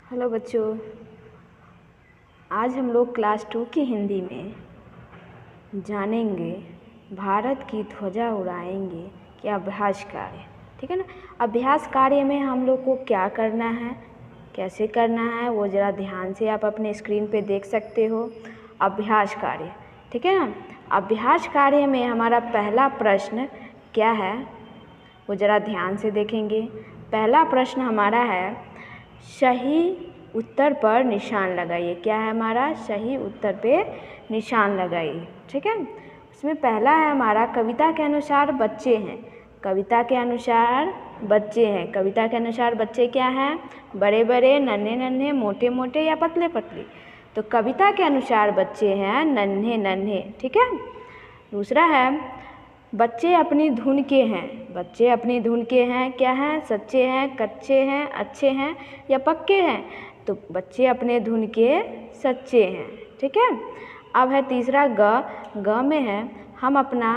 Hello बच्चों, आज हम लोग क्लास 2 की हिंदी में जानेंगे भारत की ध्वजा उड़ाएंगे कि अभ्यास कार्य। ठीक है ना। अभ्यास कार्य में हम लोग को क्या करना है, कैसे करना है, वो ज़रा ध्यान से आप अपने स्क्रीन पे देख सकते हो। अभ्यास कार्य, ठीक है ना। अभ्यास कार्य में हमारा पहला प्रश्न क्या है वो ज़रा ध्यान से देखेंगे। पहला प्रश्न हमारा है, सही उत्तर पर निशान लगाइए। क्या है हमारा? सही उत्तर पे निशान लगाइए। ठीक है। उसमें पहला है हमारा, कविता के अनुसार बच्चे हैं। कविता के अनुसार बच्चे हैं। कविता के अनुसार बच्चे क्या हैं? बड़े बड़े, नन्हे नन्हे, मोटे मोटे या पतले पतले। तो कविता के अनुसार बच्चे हैं नन्हे नन्हे। ठीक है। दूसरा है, बच्चे अपनी धुन के हैं। बच्चे अपनी धुन के हैं। क्या हैं? सच्चे हैं, कच्चे हैं, अच्छे हैं या पक्के हैं? तो बच्चे अपने धुन के सच्चे हैं। ठीक है। अब है तीसरा ग। ग में है, हम अपना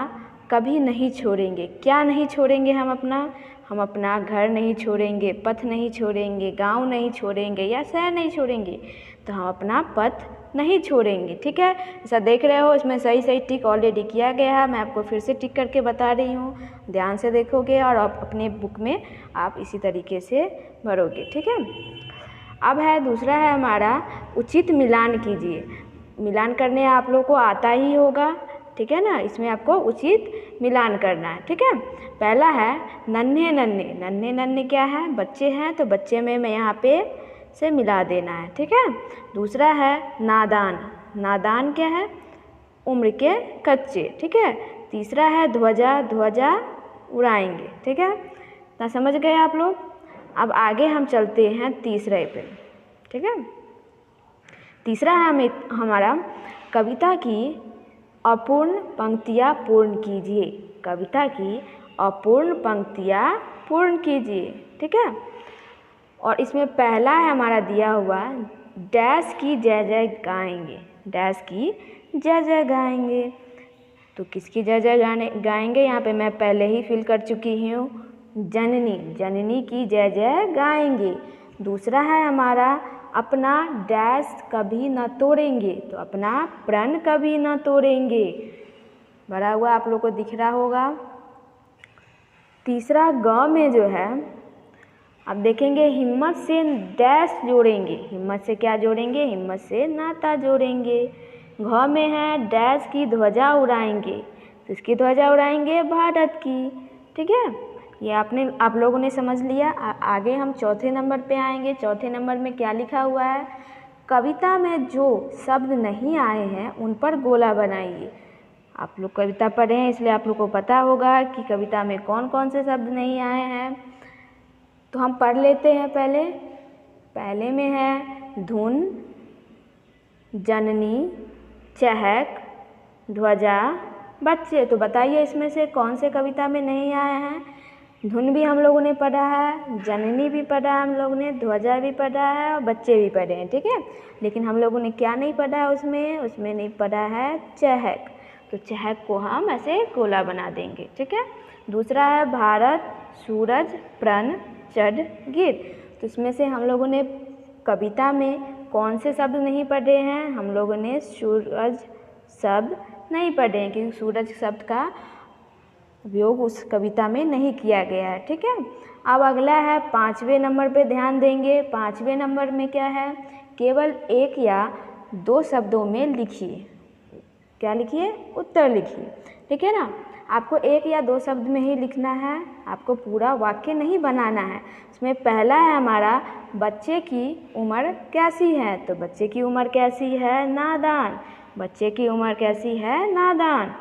कभी नहीं छोड़ेंगे। क्या नहीं छोड़ेंगे हम अपना? हम अपना घर नहीं छोड़ेंगे, पथ नहीं छोड़ेंगे, गांव नहीं छोड़ेंगे या शहर नहीं छोड़ेंगे। तो हम अपना पथ नहीं छोड़ेंगे। ठीक है। ऐसा देख रहे हो, इसमें सही सही टिक ऑलरेडी किया गया है। मैं आपको फिर से टिक करके बता रही हूँ, ध्यान से देखोगे और आप अपने बुक में आप इसी तरीके से भरोगे। ठीक है। अब है दूसरा है हमारा, उचित मिलान कीजिए। मिलान करने आप लोग को आता ही होगा। ठीक है ना। इसमें आपको उचित मिलान करना है। ठीक है। पहला है नन्हे नन्हे। नन्हे नन्हे क्या है? बच्चे हैं, तो बच्चे में मैं यहाँ पे से मिला देना है। ठीक है। दूसरा है नादान। नादान क्या है? उम्र के कच्चे। ठीक है। तीसरा है ध्वजा। ध्वजा उड़ाएंगे। ठीक है ना। समझ गए आप लोग। अब आगे हम चलते हैं तीसरे पे। ठीक है। तीसरा है हमारा, कविता की अपूर्ण पंक्तियाँ पूर्ण कीजिए। कविता की अपूर्ण पंक्तियाँ पूर्ण कीजिए। ठीक है। और इसमें पहला है हमारा दिया हुआ, डैश की जय जय गाएंगे। डैश की जय जय गाएंगे। तो किसकी जय जय गाएंगे? यहाँ पे मैं पहले ही फिल कर चुकी हूँ, जननी। जननी की जय जय गाएंगे। दूसरा है हमारा, अपना डैश कभी न तोड़ेंगे। तो अपना प्रण कभी न तोड़ेंगे, भरा हुआ आप लोग को दिख रहा होगा। तीसरा ग में जो है, अब देखेंगे, हिम्मत से डैश जोड़ेंगे। हिम्मत से क्या जोड़ेंगे? हिम्मत से नाता जोड़ेंगे। घ में है, डैश की ध्वजा उड़ाएंगे। तो इसकी ध्वजा उड़ाएंगे भारत की। ठीक है। ये आप लोगों ने समझ लिया। आगे हम चौथे नंबर पे आएंगे। चौथे नंबर में क्या लिखा हुआ है? कविता में जो शब्द नहीं आए हैं उन पर गोला बनाइए। आप लोग कविता पढ़े हैं, इसलिए आप लोग को पता होगा कि कविता में कौन कौन से शब्द नहीं आए हैं। तो हम पढ़ लेते हैं। पहले में है धुन, जननी, चहक, ध्वजा, बच्चे। तो बताइए इसमें से कौन से कविता में नहीं आए हैं? धुन भी हम लोगों ने पढ़ा है, जननी भी पढ़ा है हम लोगों ने, ध्वजा भी पढ़ा है और बच्चे भी पढ़े हैं। ठीक है। लेकिन हम लोगों ने क्या नहीं पढ़ा है उसमें नहीं पढ़ा है चहक। तो चहक को हम ऐसे गोला बना देंगे। ठीक है। दूसरा है भारत, सूरज, प्रण, चढ़, गीत। तो इसमें से हम लोगों ने कविता में कौन से शब्द नहीं पढ़े हैं? हम लोगों ने सूरज शब्द नहीं पढ़े हैं, क्योंकि सूरज शब्द का उपयोग उस कविता में नहीं किया गया है। ठीक है। अब अगला है 5वें नंबर पे ध्यान देंगे। 5वें नंबर में क्या है? केवल एक या दो शब्दों में लिखिए। क्या लिखिए? उत्तर लिखिए। ठीक है ना। आपको एक या दो शब्द में ही लिखना है, आपको पूरा वाक्य नहीं बनाना है। इसमें पहला है हमारा, बच्चे की उम्र कैसी है। तो बच्चे की उम्र कैसी है? नादान। बच्चे की उम्र कैसी है? नादान।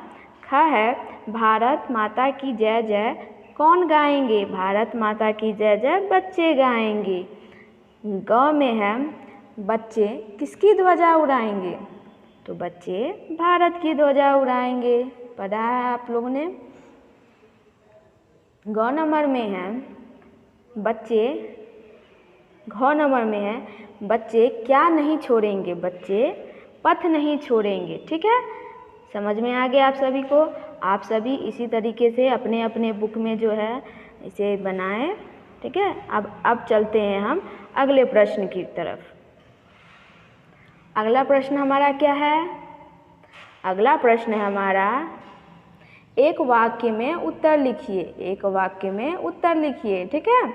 ख है, भारत माता की जय जय कौन गाएंगे? भारत माता की जय जय बच्चे गाएंगे। ग में है, बच्चे किसकी ध्वजा उड़ाएंगे? तो बच्चे भारत की ध्वजा उड़ाएंगे। पढ़ा है आप लोगों ने। घ नंबर में है, बच्चे क्या नहीं छोड़ेंगे? बच्चे पथ नहीं छोड़ेंगे। ठीक है। समझ में आ गया आप सभी को। आप सभी इसी तरीके से अपने अपने बुक में जो है इसे बनाएं। ठीक है। अब चलते हैं हम अगले प्रश्न की तरफ। अगला प्रश्न हमारा क्या है? अगला प्रश्न है हमारा, एक वाक्य में उत्तर लिखिए। एक वाक्य में उत्तर लिखिए, ठीक है।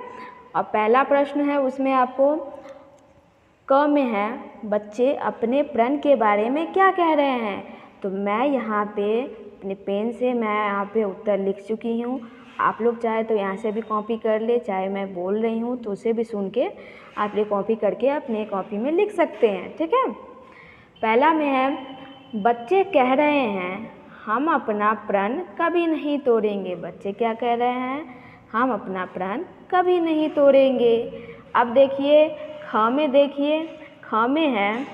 और पहला प्रश्न है उसमें आपको क में है, बच्चे अपने प्रण के बारे में क्या कह रहे हैं। तो मैं यहाँ पे अपने पेन से मैं यहाँ पे उत्तर लिख चुकी हूँ। आप लोग चाहे तो यहाँ से भी कॉपी कर ले, चाहे मैं बोल रही हूँ तो उसे भी सुन के आप ये कॉपी करके अपने कॉपी में लिख सकते हैं, ठीक है। पहला में है, बच्चे कह रहे हैं हम अपना प्रण कभी नहीं तोड़ेंगे। बच्चे क्या कह रहे हैं? हम अपना प्रण कभी नहीं तोड़ेंगे। अब देखिए ख में, देखिए ख में है,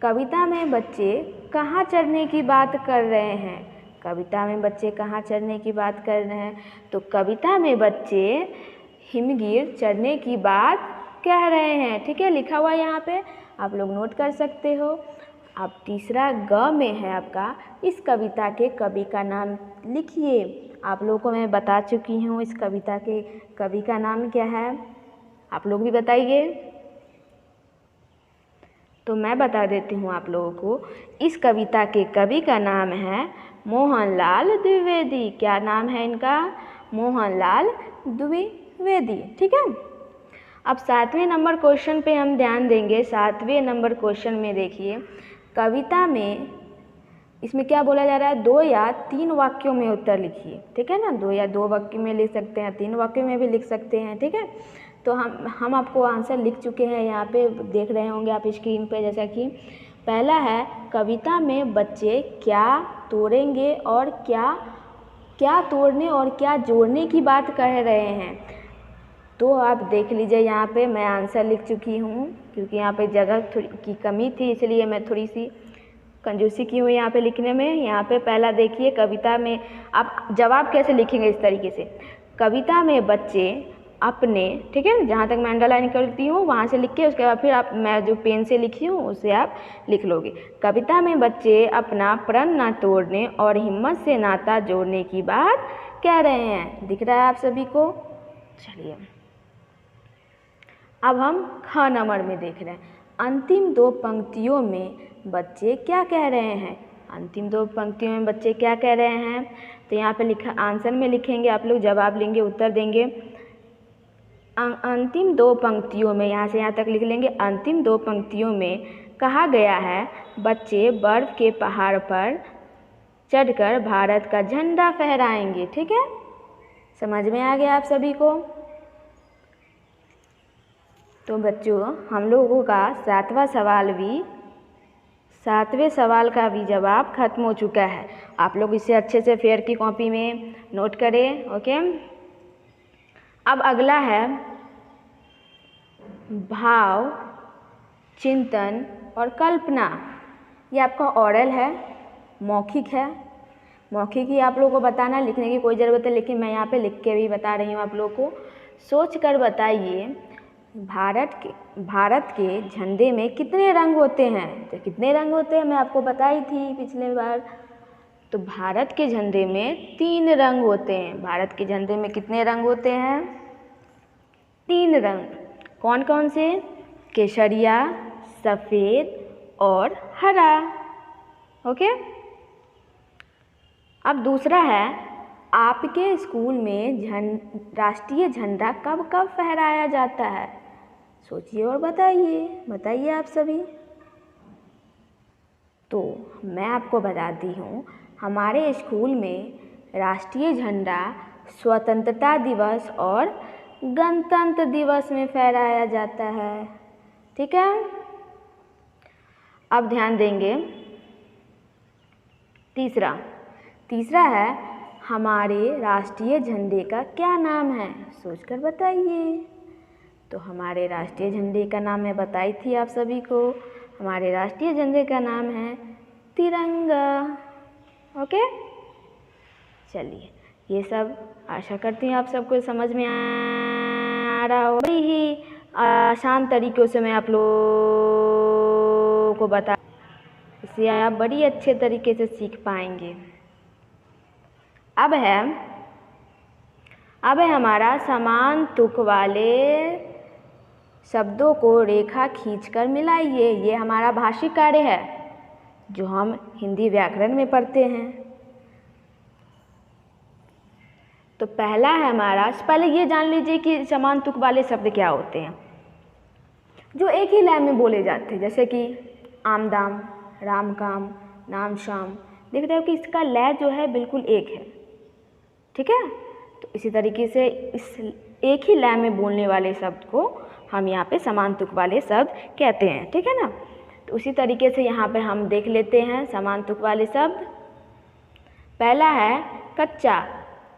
कविता में बच्चे कहाँ चढ़ने की बात कर रहे हैं। कविता में बच्चे कहाँ चढ़ने की बात कर रहे हैं? तो कविता में बच्चे हिमगिर चढ़ने की बात कह रहे हैं, ठीक है। लिखा हुआ यहाँ पे, आप लोग नोट कर सकते हो। अब तीसरा ग में है आपका, इस कविता के कवि का नाम लिखिए। आप लोगों को मैं बता चुकी हूँ इस कविता के कवि का नाम क्या है, आप लोग भी बताइए। तो मैं बता देती हूँ आप लोगों को, इस कविता के कवि का नाम है मोहनलाल द्विवेदी। क्या नाम है इनका? मोहनलाल द्विवेदी, ठीक है। अब 7वें नंबर क्वेश्चन पे हम ध्यान देंगे। 7वें नंबर क्वेश्चन में देखिए, कविता में इसमें क्या बोला जा रहा है? 2 या 3 वाक्यों में उत्तर लिखिए, ठीक है ना। 2 या 2 वाक्य में लिख सकते हैं, 3 वाक्यों में भी लिख सकते हैं, ठीक है। तो हम आपको आंसर लिख चुके हैं, यहाँ पे देख रहे होंगे आप स्क्रीन पे। जैसा कि पहला है, कविता में बच्चे क्या तोड़ेंगे और क्या तोड़ने और क्या जोड़ने की बात कह रहे हैं। तो आप देख लीजिए, यहाँ पे मैं आंसर लिख चुकी हूँ, क्योंकि यहाँ पे जगह की कमी थी, इसलिए मैं थोड़ी सी कंजूसी की हूँ यहाँ पे लिखने में। यहाँ पे पहला देखिए, कविता में आप जवाब कैसे लिखेंगे इस तरीके से, कविता में बच्चे अपने, ठीक है, जहाँ तक मैं अंडरलाइन करती हूँ वहाँ से लिख के उसके बाद फिर आप, मैं जो पेन से लिखी हूँ उसे आप लिख लोगे। कविता में बच्चे अपना प्रण न तोड़ने और हिम्मत से नाता जोड़ने की बात कह रहे हैं। दिख रहा है आप सभी को? चलिए अब हम ख नंबर में देख रहे हैं, अंतिम 2 पंक्तियों में बच्चे क्या कह रहे हैं। अंतिम 2 पंक्तियों में बच्चे क्या कह रहे हैं? तो यहाँ पे लिखा, आंसर में लिखेंगे, आप लोग जवाब लेंगे, उत्तर देंगे। अंतिम 2 पंक्तियों में, यहाँ से यहाँ तक लिख लेंगे। अंतिम 2 पंक्तियों में कहा गया है, बच्चे बर्फ के पहाड़ पर चढ़कर भारत का झंडा फहराएंगे, ठीक है। समझ में आ गया आप सभी को? तो बच्चों, हम लोगों का 7वां सवाल का भी जवाब खत्म हो चुका है। आप लोग इसे अच्छे से फेयर की कॉपी में नोट करें, ओके। अब अगला है भाव, चिंतन और कल्पना। ये आपका ओरल है, मौखिक है। मौखिक ही आप लोगों को बताना, लिखने की कोई ज़रूरत है, लेकिन मैं यहाँ पे लिख के भी बता रही हूँ आप लोगों को। सोच कर बताइए, भारत के झंडे में कितने रंग होते हैं। तो कितने रंग होते हैं मैं आपको बताई थी पिछले बार। तो भारत के झंडे में 3 रंग होते हैं। भारत के झंडे में कितने रंग होते हैं? 3 रंग। कौन कौन से? केसरिया, सफ़ेद और हरा, ओके। अब दूसरा है, आपके स्कूल में राष्ट्रीय झंडा कब कब फहराया जाता है। सोचिए और बताइए आप सभी। तो मैं आपको बताती हूँ, हमारे स्कूल में राष्ट्रीय झंडा स्वतंत्रता दिवस और गणतंत्र दिवस में फहराया जाता है, ठीक है। अब ध्यान देंगे, तीसरा है, हमारे राष्ट्रीय झंडे का क्या नाम है। सोचकर बताइए। तो हमारे राष्ट्रीय झंडे का नाम मैं बताई थी आप सभी को। हमारे राष्ट्रीय झंडे का नाम है तिरंगा, ओके। चलिए, ये सब आशा करती हूँ आप सबको समझ में आ रहा हो। बड़ी ही आसान तरीक़ों से मैं आप लोगों को बता, इससे आप बड़ी अच्छे तरीके से सीख पाएंगे। अब है हमारा समान तुक वाले शब्दों को रेखा खींचकर मिलाइए। ये हमारा भाषिक कार्य है जो हम हिंदी व्याकरण में पढ़ते हैं। तो पहला है हमारा, पहले ये जान लीजिए कि समान तुक वाले शब्द क्या होते हैं जो एक ही लय में बोले जाते हैं, जैसे कि आमदाम, राम काम, नाम शाम। देख रहे हो कि इसका लय जो है बिल्कुल एक है, ठीक है। तो इसी तरीके से इस एक ही लय में बोलने वाले शब्द को हम यहाँ पे समान तुक वाले शब्द कहते हैं, ठीक है ना। तो उसी तरीके से यहाँ पे हम देख लेते हैं समान तुक वाले शब्द। पहला है कच्चा,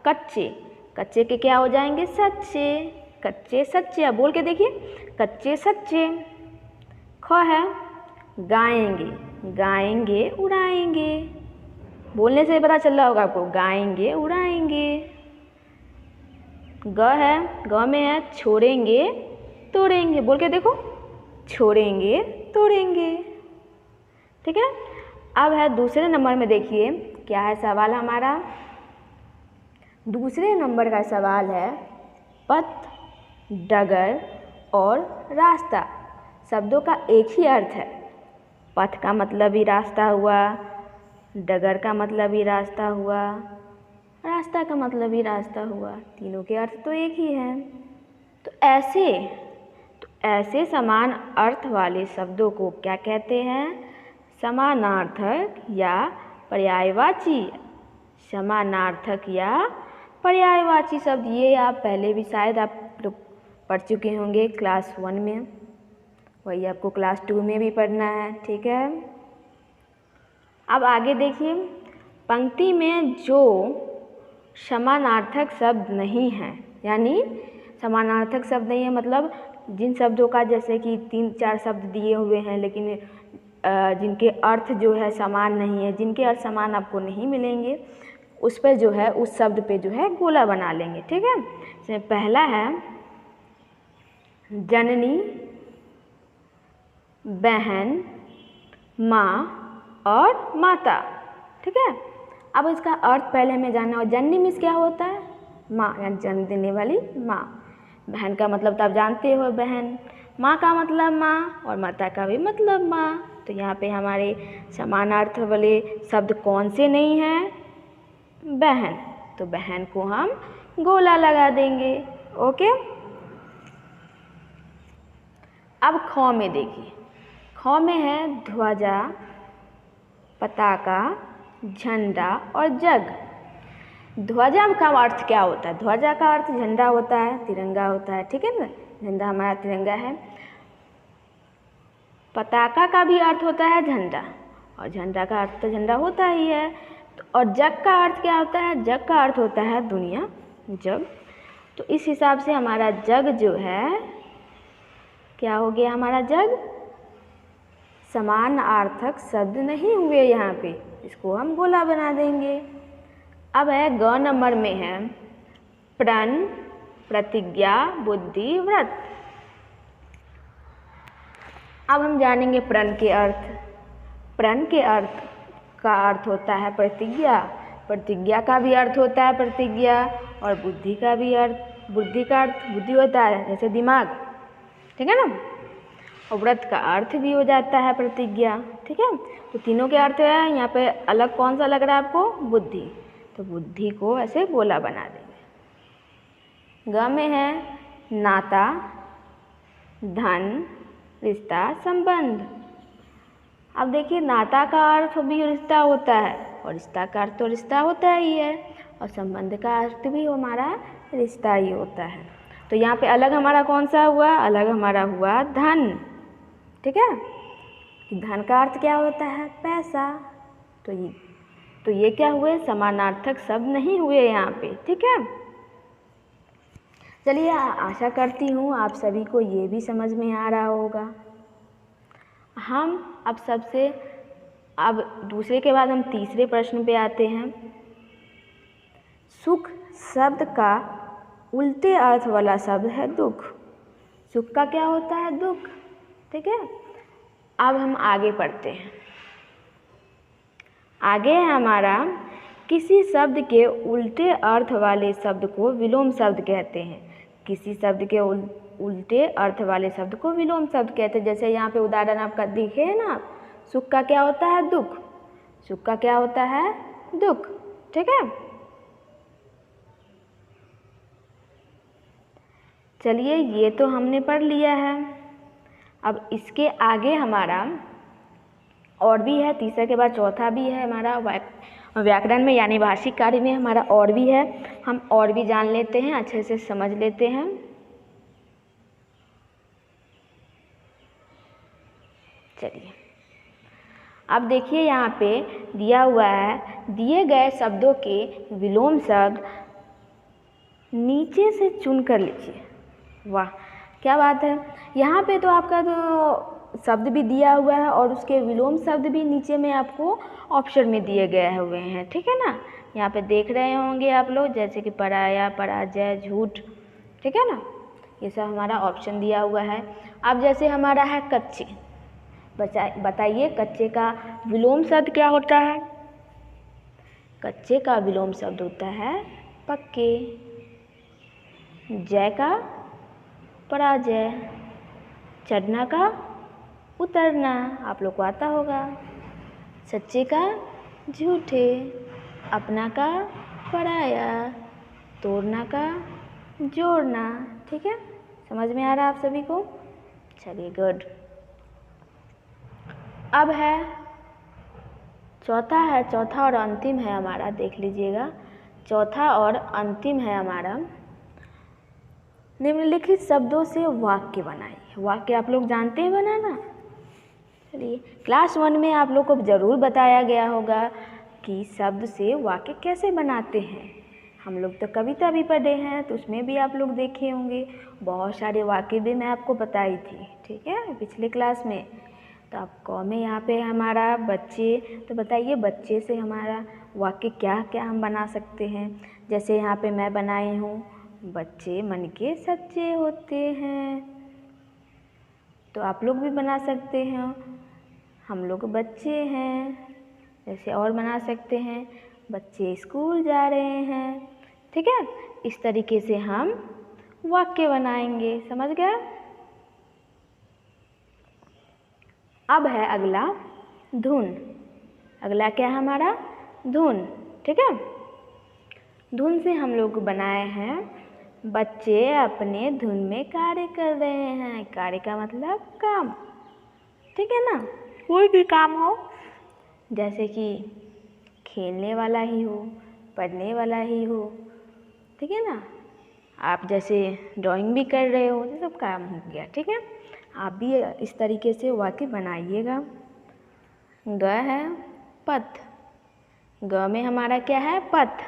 कच्चे, कच्चे के क्या हो जाएंगे? सच्चे, कच्चे सच्चे। अब बोल के देखिए, कच्चे सच्चे। ख है गाएंगे, गाएंगे उड़ाएंगे। बोलने से पता चल रहा होगा आपको, गाएंगे उड़ाएंगे। ग है, ग में है छोड़ेंगे तोड़ेंगे। बोल के देखो, छोड़ेंगे तोड़ेंगे, ठीक है। अब है दूसरे नंबर में, देखिए क्या है सवाल हमारा। दूसरे नंबर का सवाल है पथ, डगर और रास्ता शब्दों का एक ही अर्थ है। पथ का मतलब ही रास्ता हुआ, डगर का मतलब ही रास्ता हुआ, रास्ता का मतलब ही रास्ता हुआ। तीनों के अर्थ तो एक ही हैं। तो ऐसे समान अर्थ वाले शब्दों को क्या कहते हैं? समानार्थक या पर्यायवाची। समानार्थक या पर्यायवाची शब्द, ये आप पहले भी शायद आप लोग पढ़ चुके होंगे क्लास 1 में, वही आपको क्लास 2 में भी पढ़ना है, ठीक है। अब आगे देखिए, पंक्ति में जो समानार्थक शब्द नहीं है, यानी समानार्थक शब्द नहीं है मतलब जिन शब्दों का जैसे कि 3-4 शब्द दिए हुए हैं लेकिन जिनके अर्थ जो है समान नहीं है, जिनके अर्थ समान आपको नहीं मिलेंगे, उस पर जो है उस शब्द पे जो है गोला बना लेंगे, ठीक है। इसमें पहला है जननी, बहन, माँ और माता, ठीक है। अब इसका अर्थ पहले हमें जानना हो। जननी मीन्स क्या होता है? माँ, यानी जन्म देने वाली माँ। बहन का मतलब तो आप जानते हो बहन, माँ का मतलब माँ और माता का भी मतलब माँ। तो यहाँ पे हमारे समानार्थ वाले शब्द कौन से नहीं हैं? बहन। तो बहन को हम गोला लगा देंगे, ओके। अब ख में देखिए, ख में है ध्वजा, पताका, झंडा और जग। ध्वजा का अर्थ क्या होता है? ध्वजा का अर्थ झंडा होता है, तिरंगा होता है, ठीक है ना। झंडा हमारा तिरंगा है। पताका का भी अर्थ होता है झंडा, और झंडा का अर्थ तो झंडा होता ही है। और जग का अर्थ क्या होता है? जग का अर्थ होता है दुनिया, जग। तो इस हिसाब से हमारा जग जो है क्या हो गया? हमारा जग समानार्थक शब्द नहीं हुए यहाँ पे, इसको हम गोला बना देंगे। अब है ग नंबर में है प्रण, प्रतिज्ञा, बुद्धि, व्रत। अब हम जानेंगे प्रण के अर्थ। प्रण के अर्थ का अर्थ होता है प्रतिज्ञा, प्रतिज्ञा का भी अर्थ होता है प्रतिज्ञा, और बुद्धि का भी अर्थ, बुद्धि का अर्थ बुद्धि होता है जैसे दिमाग, ठीक है ना। और व्रत का अर्थ भी हो जाता है प्रतिज्ञा, ठीक है। तो तीनों के अर्थ है। यहाँ पे अलग कौन सा लग रहा है आपको? बुद्धि। तो बुद्धि को ऐसे गोला बना देंगे। ग में है नाता, धन, रिश्ता, संबंध। अब देखिए नाता का अर्थ भी रिश्ता होता है, और रिश्ता का अर्थ तो रिश्ता होता ही है, और संबंध का अर्थ भी हमारा रिश्ता ही होता है। तो यहाँ पे अलग हमारा कौन सा हुआ? अलग हमारा हुआ धन, ठीक है। कि धन का अर्थ क्या होता है? पैसा। तो ये क्या हुए? समानार्थक शब्द नहीं हुए यहाँ पे, ठीक है। चलिए, आशा करती हूँ आप सभी को ये भी समझ में आ रहा होगा। हम अब दूसरे के बाद हम तीसरे प्रश्न पे आते हैं। सुख शब्द का उल्टे अर्थ वाला शब्द है दुख। सुख का क्या होता है? दुख, ठीक है। अब हम आगे पढ़ते हैं। आगे है हमारा किसी शब्द के उल्टे अर्थ वाले शब्द को विलोम शब्द कहते हैं। किसी शब्द के उल्टे अर्थ वाले शब्द को विलोम शब्द कहते हैं। जैसे यहाँ पे उदाहरण आपका दिखे है ना, सुख का क्या होता है? दुख। सुख का क्या होता है? दुख। ठीक है, चलिए ये तो हमने पढ़ लिया है। अब इसके आगे हमारा और भी है, तीसरे के बाद चौथा भी है हमारा व्याकरण में यानी भाषिक कार्य में हमारा और भी है। हम और भी जान लेते हैं, अच्छे से समझ लेते हैं। चलिए अब देखिए यहाँ पे दिया हुआ है, दिए गए शब्दों के विलोम शब्द नीचे से चुन कर लीजिए। वाह क्या बात है, यहाँ पे तो आपका तो शब्द भी दिया हुआ है और उसके विलोम शब्द भी नीचे में आपको ऑप्शन में दिए गए हुए हैं। ठीक है ना, यहाँ पे देख रहे होंगे आप लोग, जैसे कि पराया, पराजय, झूठ। ठीक है ना, ये सब हमारा ऑप्शन दिया हुआ है। अब जैसे हमारा है कच्चे, बताइए कच्चे का विलोम शब्द क्या होता है? कच्चे का विलोम शब्द होता है पक्के। जय का पराजय, चढ़ना का उतरना, आप लोग को आता होगा। सच्चे का झूठे, अपना का पराया, तोड़ना का जोड़ना। ठीक है, समझ में आ रहा है आप सभी को? चलिए गुड। अब है चौथा और अंतिम है हमारा, देख लीजिएगा। चौथा और अंतिम है हमारा, निम्नलिखित शब्दों से वाक्य बनाइए। वाक्य आप लोग जानते हैं बनाना? चलिए, क्लास 1 में आप लोग को ज़रूर बताया गया होगा कि शब्द से वाक्य कैसे बनाते हैं। हम लोग तो कविता भी पढ़े हैं, तो उसमें भी आप लोग देखे होंगे, बहुत सारे वाक्य भी मैं आपको बताई थी। ठीक है, पिछले क्लास में। तो आपको में यहाँ पे हमारा बच्चे, तो बताइए बच्चे से हमारा वाक्य क्या क्या हम बना सकते हैं। जैसे यहाँ पे मैं बनाई हूँ, बच्चे मन के सच्चे होते हैं, तो आप लोग भी बना सकते हैं, हम लोग बच्चे हैं। जैसे और बना सकते हैं, बच्चे स्कूल जा रहे हैं। ठीक है, इस तरीके से हम वाक्य बनाएंगे। समझ गए? अब है अगला धुन। अगला क्या है हमारा? धुन। ठीक है, धुन से हम लोग बनाए हैं, बच्चे अपने धुन में कार्य कर रहे हैं। कार्य का मतलब काम। ठीक है ना, कोई भी काम हो, जैसे कि खेलने वाला ही हो, पढ़ने वाला ही हो। ठीक है ना, आप जैसे ड्राइंग भी कर रहे हो, ये सब काम हो गया। ठीक है, आप भी इस तरीके से वाक्य बनाइएगा। ग है पथ। ग में हमारा क्या है? पथ।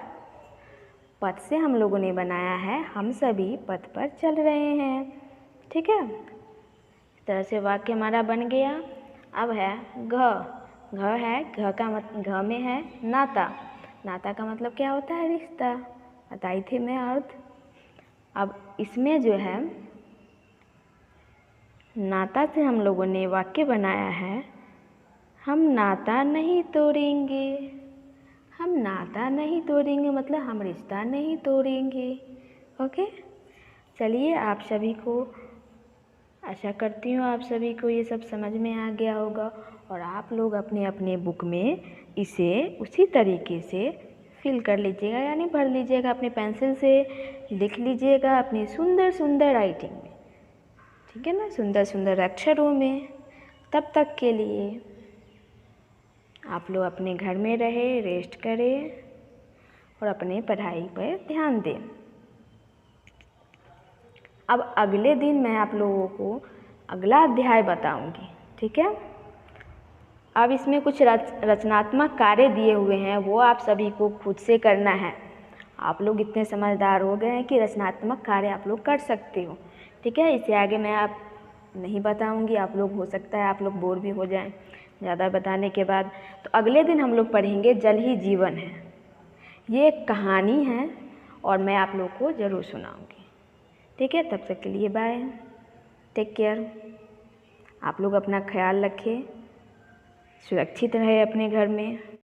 पथ से हम लोगों ने बनाया है, हम सभी पथ पर चल रहे हैं। ठीक है, इस तरह से वाक्य हमारा बन गया। अब है घ। घ है, घ में है नाता। नाता का मतलब क्या होता है? रिश्ता। बताई थी मैं अर्थ। अब इसमें जो है नाता से हम लोगों ने वाक्य बनाया है, हम नाता नहीं तोड़ेंगे। हम नाता नहीं तोड़ेंगे मतलब हम रिश्ता नहीं तोड़ेंगे। ओके, चलिए आप सभी को, आशा करती हूँ आप सभी को ये सब समझ में आ गया होगा और आप लोग अपने अपने बुक में इसे उसी तरीके से फिल कर लीजिएगा, यानी भर लीजिएगा, अपने पेंसिल से लिख लीजिएगा अपनी सुंदर सुंदर राइटिंग में। ठीक है ना, सुंदर सुंदर अक्षरों में। तब तक के लिए आप लोग अपने घर में रहे, रेस्ट करें और अपने पढ़ाई पर ध्यान दें। अब अगले दिन मैं आप लोगों को अगला अध्याय बताऊंगी। ठीक है, अब इसमें कुछ रचनात्मक कार्य दिए हुए हैं, वो आप सभी को खुद से करना है। आप लोग इतने समझदार हो गए हैं कि रचनात्मक कार्य आप लोग कर सकते हो। ठीक है, इससे आगे मैं आप नहीं बताऊंगी, आप लोग हो सकता है आप लोग बोर भी हो जाएं ज़्यादा बताने के बाद। तो अगले दिन हम लोग पढ़ेंगे जल ही जीवन है। ये एक कहानी है और मैं आप लोग को ज़रूर सुनाऊंगी। ठीक है, तब तक के लिए बाय, टेक केयर। आप लोग अपना ख्याल रखें, सुरक्षित रहे अपने घर में।